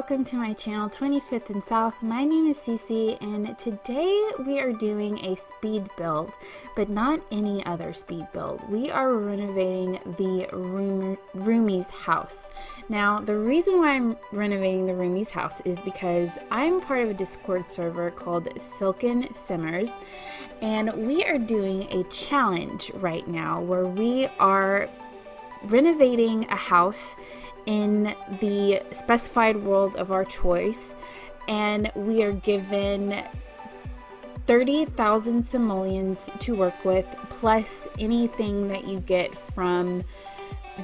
welcome to my channel 25th and South. My name is Cece and today we are doing a speed build, but not any other speed build. We are renovating the Roomies house. Now the reason why I'm renovating the Roomies house is because I'm part of a Discord server called Silken Simmers, and we are doing a challenge right now where we are renovating a house in the specified world of our choice, and we are given 30,000 simoleons to work with, plus anything that you get from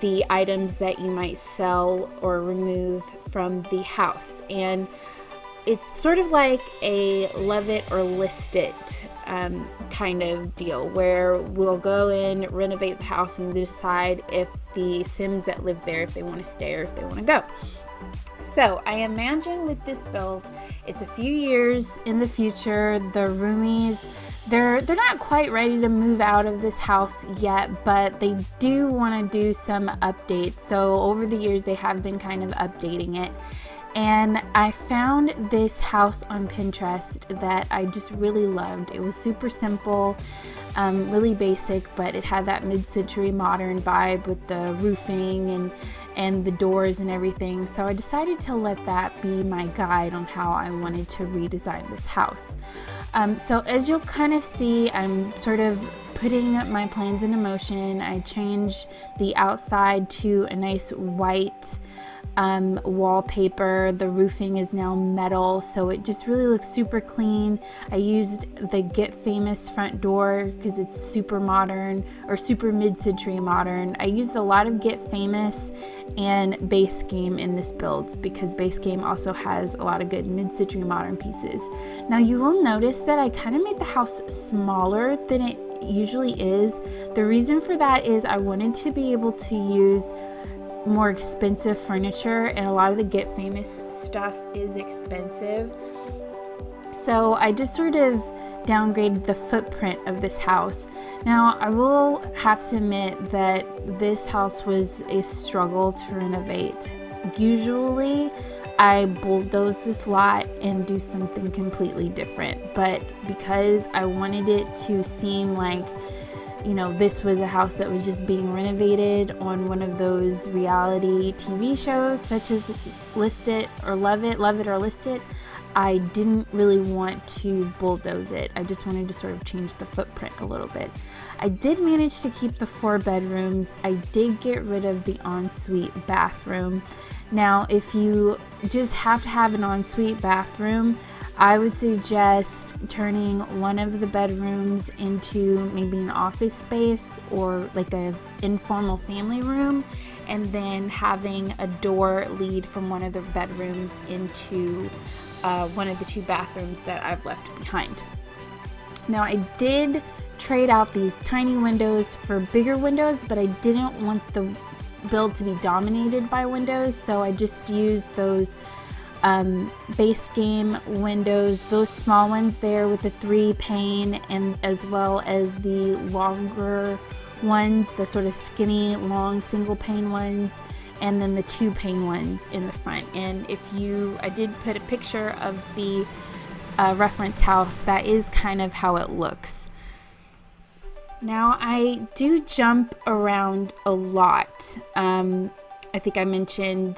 the items that you might sell or remove from the house. And it's sort of like a love it or list it kind of deal, where we'll go in, renovate the house, and decide if the Sims that live there, if they want to stay or if they want to go. So I imagine with this build, it's a few years in the future. The Roomies, they're not quite ready to move out of this house yet, but they do want to do some updates. So over the years, they have been kind of updating it. And I found this house on Pinterest that I just really loved. It was super simple, really basic, but it had that mid-century modern vibe with the roofing and the doors and everything. So I decided to let that be my guide on how I wanted to redesign this house. So as you'll kind of see, I'm sort of putting my plans into motion. I changed the outside to a nice white wallpaper. The roofing is now metal, so it just really looks super clean. I used the Get Famous front door because it's super modern, or super mid-century modern. I used a lot of Get Famous and Base Game in this build because Base Game also has a lot of good mid-century modern pieces. Now you will notice that I kind of made the house smaller than it usually is. The reason for that is I wanted to be able to use more expensive furniture, and a lot of the Get Famous stuff is expensive. So I just sort of downgraded the footprint of this house. Now I will have to admit that this house was a struggle to renovate. Usually I bulldoze this lot and do something completely different, but because I wanted it to seem like, you know, this was a house that was just being renovated on one of those reality TV shows such as List It or Love It or List It, I didn't really want to bulldoze it. I just wanted to sort of change the footprint a little bit. I did manage to keep the 4 bedrooms. I did get rid of the ensuite bathroom. Now, if you just have to have an ensuite bathroom, I would suggest turning one of the bedrooms into maybe an office space or like an informal family room, and then having a door lead from one of the bedrooms into one of the 2 bathrooms that I've left behind. Now I did trade out these tiny windows for bigger windows, but I didn't want the build to be dominated by windows, so I just used those Base Game windows, those small ones there with the 3 pane, and as well as the longer ones, the sort of skinny long single pane ones, and then the 2 pane ones in the front. And I did put a picture of the reference house. That is kind of how it looks. Now I do jump around a lot. I think I mentioned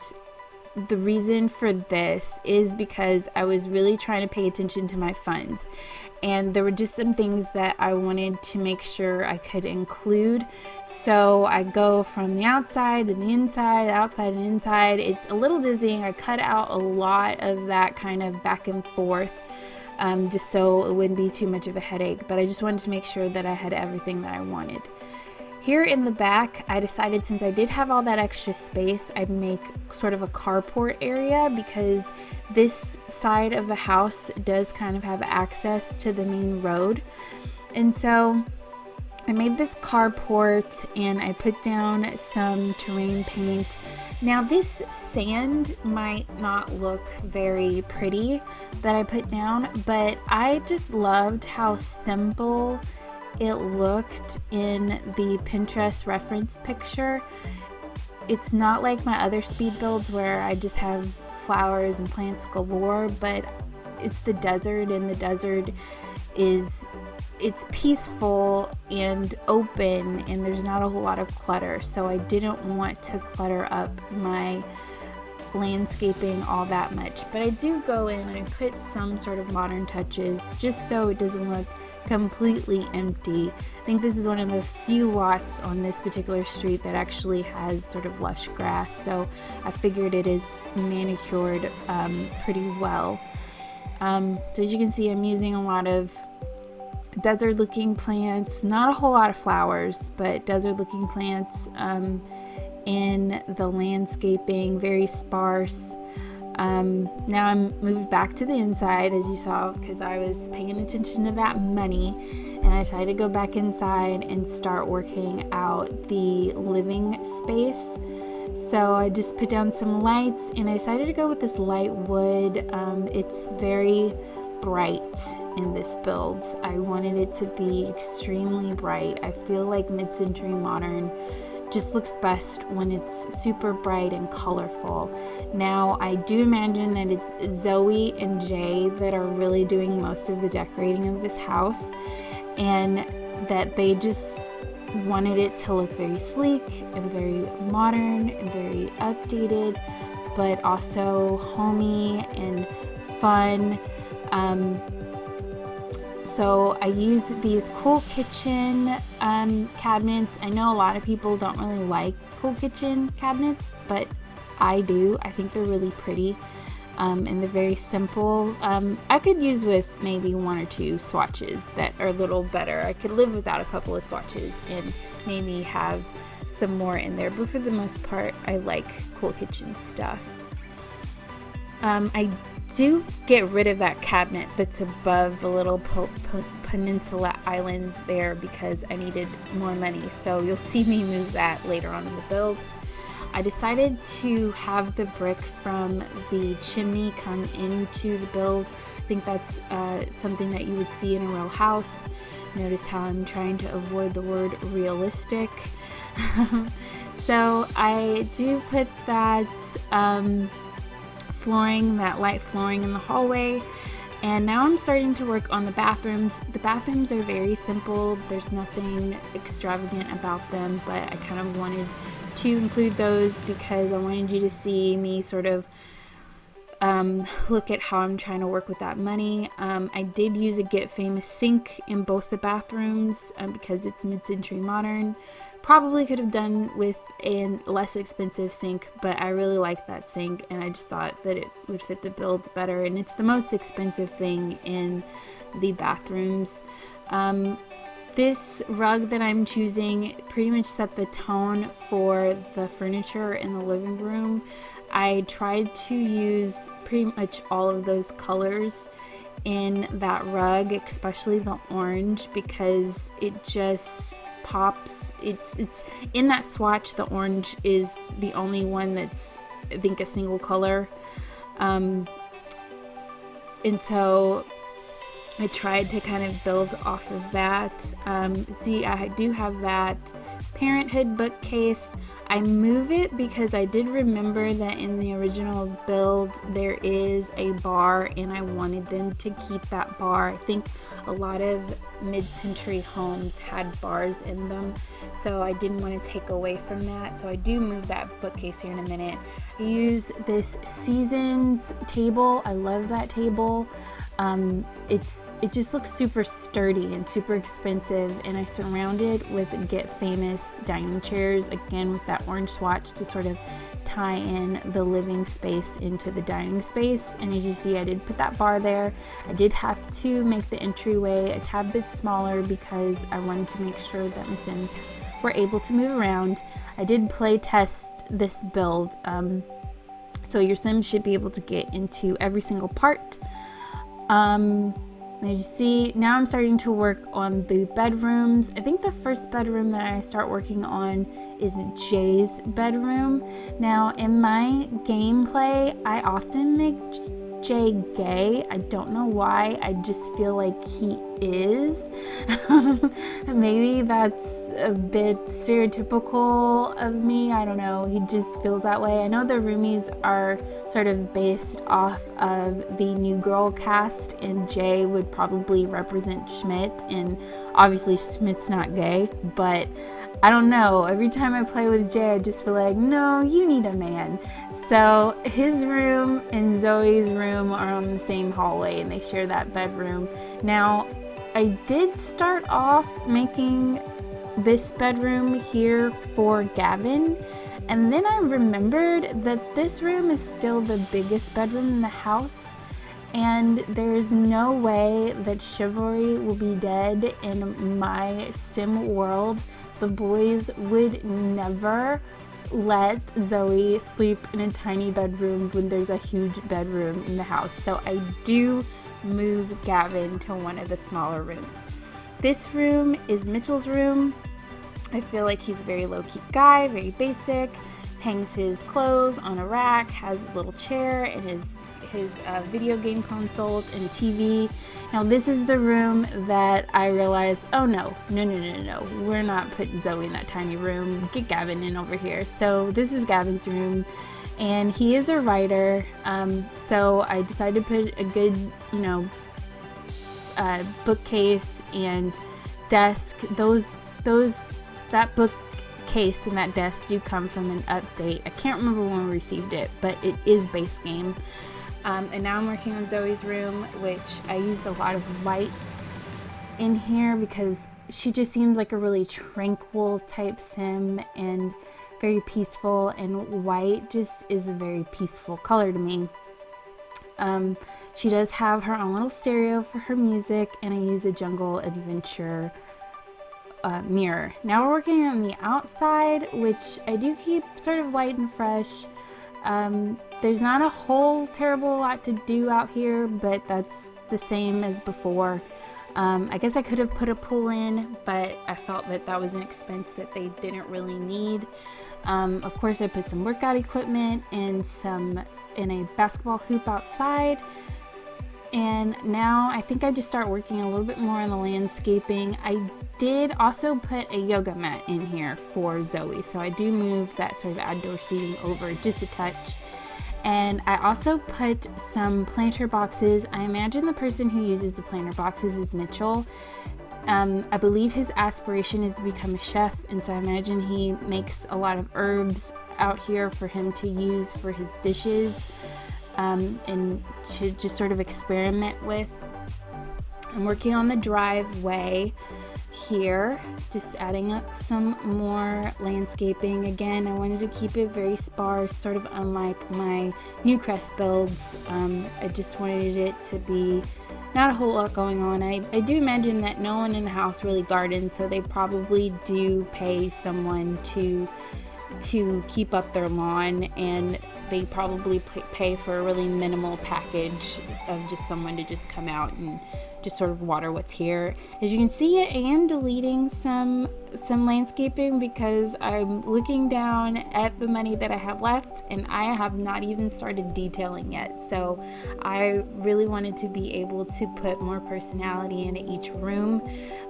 the reason for this is because I was really trying to pay attention to my funds, and there were just some things that I wanted to make sure I could include. So I go from the outside and the inside, outside and inside. It's a little dizzying. I cut out a lot of that kind of back and forth, just so it wouldn't be too much of a headache, but I just wanted to make sure that I had everything that I wanted. Here in the back, I decided since I did have all that extra space, I'd make sort of a carport area because this side of the house does kind of have access to the main road. And so I made this carport and I put down some terrain paint. Now this sand might not look very pretty that I put down, but I just loved how simple it looked in the Pinterest reference picture. It's not like my other speed builds where I just have flowers and plants galore, but it's the desert, and the desert it's peaceful and open, and there's not a whole lot of clutter. So I didn't want to clutter up my landscaping all that much, but I do go in and I put some sort of modern touches just so it doesn't look completely empty. I think this is one of the few lots on this particular street that actually has sort of lush grass, so I figured it is manicured pretty well. So as you can see, I'm using a lot of desert looking plants, not a whole lot of flowers, but desert looking plants in the landscaping, very sparse. Now I'm moved back to the inside, as you saw, because I was paying attention to that money, and I decided to go back inside and start working out the living space. So I just put down some lights, and I decided to go with this light wood. It's very bright in this build. I wanted it to be extremely bright. I feel like mid-century modern just looks best when it's super bright and colorful. Now, I do imagine that it's Zoe and Jay that are really doing most of the decorating of this house, and that they just wanted it to look very sleek and very modern and very updated, but also homey and fun. So I use these cool kitchen cabinets. I know a lot of people don't really like cool kitchen cabinets, but I do. I think they're really pretty, and they're very simple. I could use with maybe one or two swatches that are a little better. I could live without a couple of swatches and maybe have some more in there, but for the most part, I like cool kitchen stuff. I do get rid of that cabinet that's above the little peninsula island there because I needed more money, so you'll see me move that later on in the build. I decided to have the brick from the chimney come into the build. I think that's something that you would see in a real house. Notice how I'm trying to avoid the word realistic. So I do put that flooring, that light flooring in the hallway, and now I'm starting to work on the bathrooms. The bathrooms are very simple. There's nothing extravagant about them, but I kind of wanted to include those because I wanted you to see me sort of look at how I'm trying to work with that money. I did use a Get Famous sink in both the bathrooms because it's mid-century modern. Probably could have done with a less expensive sink, but I really like that sink, and I just thought that it would fit the build better, and it's the most expensive thing in the bathrooms. This rug that I'm choosing pretty much set the tone for the furniture in the living room. I tried to use pretty much all of those colors in that rug, especially the orange, because it just pops. It's in that swatch, the orange is the only one that's, I think, a single color, and so I tried to kind of build off of that. See, I do have that Parenthood bookcase. I move it because I did remember that in the original build there is a bar, and I wanted them to keep that bar. I think a lot of mid-century homes had bars in them, so I didn't want to take away from that. So I do move that bookcase here in a minute. I use this Seasons table. I love that table. It just looks super sturdy and super expensive, and I surround it with Get Famous dining chairs, again with that orange swatch to sort of tie in the living space into the dining space. And as you see, I did put that bar there. I did have to make the entryway a tad bit smaller because I wanted to make sure that my Sims were able to move around. I did play test this build, so your Sims should be able to get into every single part. As you see, now I'm starting to work on the bedrooms. I think the first bedroom that I start working on is Jay's bedroom. Now, in my gameplay, I often make Jay gay. I don't know why. I just feel like he is. Maybe that's a bit stereotypical of me. I don't know, he just feels that way. I know the Roomies are sort of based off of the New Girl cast, and Jay would probably represent Schmidt, and obviously Schmidt's not gay, but I don't know, every time I play with Jay I just feel like, no, you need a man. So his room and Zoe's room are on the same hallway, and they share that bedroom. Now, I did start off making this bedroom here for Gavin, and then I remembered that this room is still the biggest bedroom in the house, and there's no way that chivalry will be dead in my sim world. The boys would never let Zoe sleep in a tiny bedroom when there's a huge bedroom in the house. So I do move Gavin to one of the smaller rooms. This room is Mitchell's room. I feel like he's a very low-key guy, very basic, hangs his clothes on a rack, has his little chair and his video game consoles and a TV. Now this is the room that I realized, oh no, we're not putting Zoe in that tiny room, get Gavin in over here. So this is Gavin's room, and he is a writer, so I decided to put a good, bookcase and desk. That bookcase and that desk do come from an update. I can't remember when we received it, but it is base game. And now I'm working on Zoe's room, which I used a lot of lights in here because she just seems like a really tranquil type sim and very peaceful, and white just is a very peaceful color to me. She does have her own little stereo for her music, and I use a Jungle Adventure mirror. Now we're working on the outside, which I do keep sort of light and fresh. There's not a whole terrible lot to do out here, but that's the same as before. I guess I could have put a pool in, but I felt that that was an expense that they didn't really need. Of course, I put some workout equipment and a basketball hoop outside. And now I think I just start working a little bit more on the landscaping. I did also put a yoga mat in here for Zoe, so I do move that sort of outdoor seating over just a touch. And I also put some planter boxes. I imagine the person who uses the planter boxes is Mitchell. I believe his aspiration is to become a chef, and so I imagine he makes a lot of herbs out here for him to use for his dishes, and to just sort of experiment with. I'm working on the driveway here, just adding up some more landscaping. Again, I wanted to keep it very sparse, sort of unlike my Newcrest builds. I just wanted it to be not a whole lot going on. I do imagine that no one in the house really gardens, so they probably do pay someone to keep up their lawn, and they probably pay for a really minimal package of just someone to just come out and just sort of water what's here. As you can see, I am deleting some landscaping because I'm looking down at the money that I have left, and I have not even started detailing yet. So I really wanted to be able to put more personality into each room.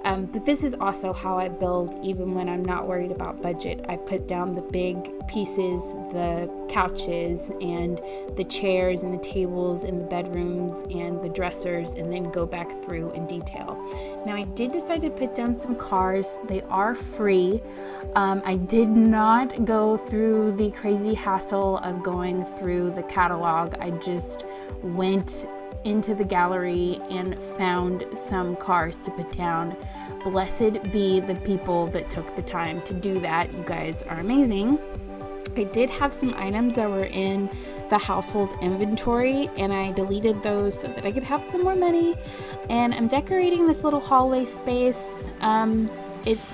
But this is also how I build even when I'm not worried about budget. I put down the big pieces, the couches and the chairs and the tables in the bedrooms and the dressers, and then go back through in detail. Now I did decide to put down some cars. They are free. I did not go through the crazy hassle of going through the catalog. I just went into the gallery and found some cars to put down. Blessed be the people that took the time to do that. You guys are amazing. I did have some items that were in the household inventory, and I deleted those so that I could have some more money. And I'm decorating this little hallway space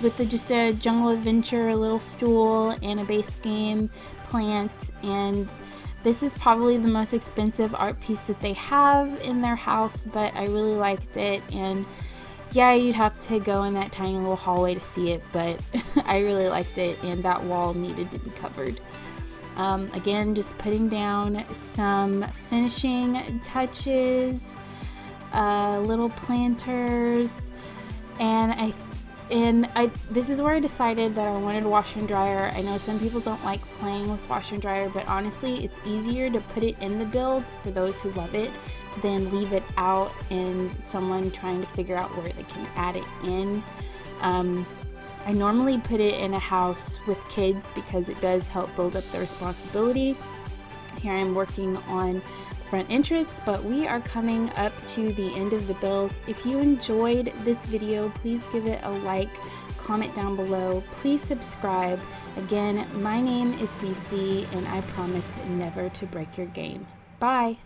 with just a Jungle Adventure, a little stool, and a base game plant. And this is probably the most expensive art piece that they have in their house, but I really liked it. And yeah, you'd have to go in that tiny little hallway to see it, but I really liked it, and that wall needed to be covered. Again, just putting down some finishing touches, little planters, and And this is where I decided that I wanted a washer and dryer. I know some people don't like playing with washer and dryer, but honestly, it's easier to put it in the build for those who love it than leave it out and someone trying to figure out where they can add it in. I normally put it in a house with kids because it does help build up the responsibility. Here I'm working on the front entrance, but we are coming up to the end of the build. If you enjoyed this video, please give it a like, comment down below, please subscribe. Again, my name is Cece, and I promise never to break your game. Bye!